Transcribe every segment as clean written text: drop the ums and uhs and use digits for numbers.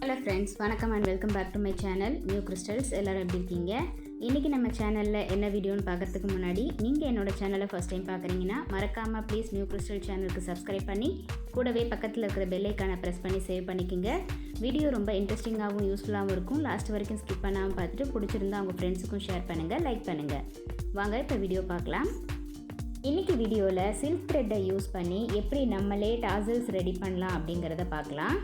Hello friends, வணக்கம் and welcome back to my channel new crystals. எல்லோரும் எப்படி இருக்கீங்க? இன்றைக்கி நம்ம சேனலில் என்ன வீடியோன்னு பார்க்குறதுக்கு முன்னாடி நீங்கள் என்னோடய சேனலை ஃபஸ்ட் டைம் பார்க்குறீங்கன்னா மறக்காமல் ப்ளீஸ் நியூ கிறிஸ்டல் சேனலுக்கு சப்ஸ்கிரைப் பண்ணி கூடவே பக்கத்தில் இருக்கிற பெல் ஐக்கானை ப்ரெஸ் பண்ணி சேவ் பண்ணிக்கோங்க. வீடியோ ரொம்ப இன்ட்ரெஸ்டிங்காகவும் யூஸ்ஃபுல்லாகவும் இருக்கும். லாஸ்ட் வரைக்கும் ஸ்கிப் பண்ணாமல் பார்த்துட்டு பிடிச்சிருந்தா அவங்க ஃப்ரெண்ட்ஸுக்கும் ஷேர் பண்ணுங்கள், லைக் பண்ணுங்கள். வாங்க இப்போ வீடியோ பார்க்கலாம். இன்றைக்கி வீடியோவில் சில்க் த்ரெட்டை யூஸ் பண்ணி எப்படி நம்மளே டாசல்ஸ் ரெடி பண்ணலாம் அப்படிங்கிறத பார்க்கலாம்.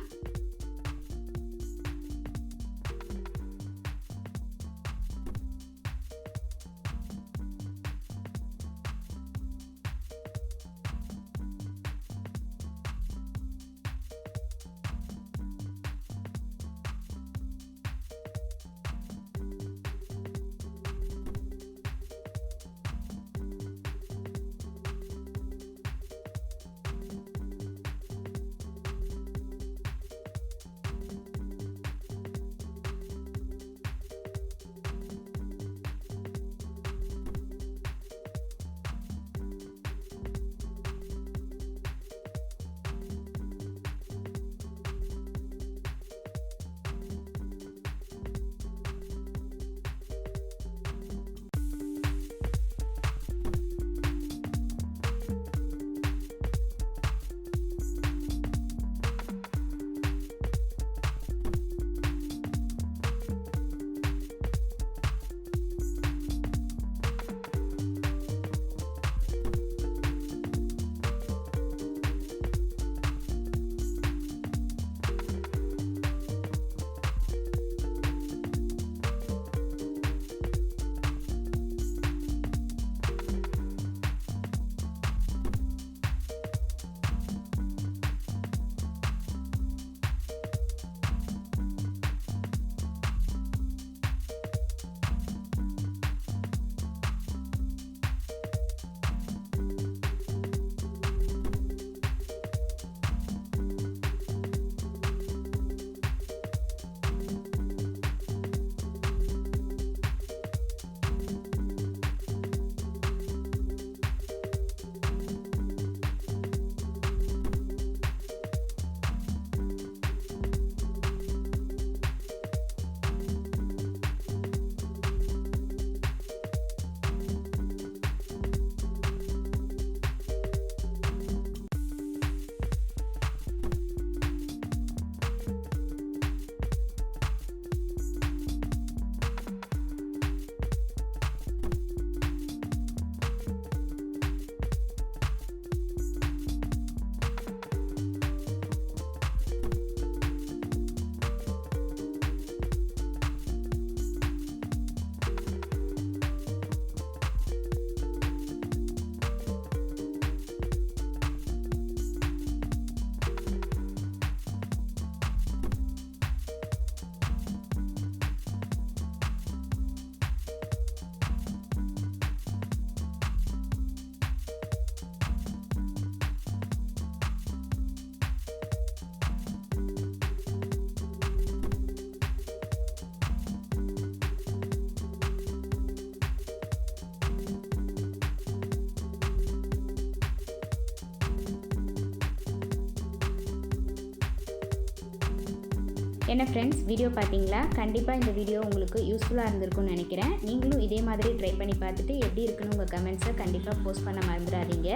என்ன ஃப்ரெண்ட்ஸ், வீடியோ பார்த்தீங்களா? கண்டிப்பாக இந்த வீடியோ உங்களுக்கு யூஸ்ஃபுல்லாக இருந்திருக்கும்னு நினைக்கிறேன். நீங்களும் இதே மாதிரி ட்ரை பண்ணி பார்த்துட்டு எப்படி இருக்குன்னு உங்கள் கமெண்ட்ஸை கண்டிப்பாக போஸ்ட் பண்ண மறந்துடாதீங்க.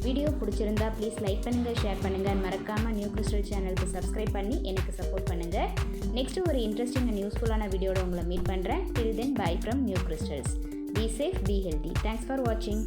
வீடியோ பிடிச்சிருந்தா ப்ளீஸ் லைக் பண்ணுங்கள், ஷேர் பண்ணுங்கள். மறக்காமல் நியூ கிறிஸ்டல் சேனலுக்கு சப்ஸ்கிரைப் பண்ணி எனக்கு சப்போர்ட் பண்ணுங்கள். நெக்ஸ்ட்டு ஒரு இன்ட்ரெஸ்டிங் அண்ட் யூஸ்ஃபுல்லான வீடியோட உங்களை மீட் பண்ணுறேன். Till then, bye from New Crystals. Be safe, be healthy. Thanks for வாட்சிங்.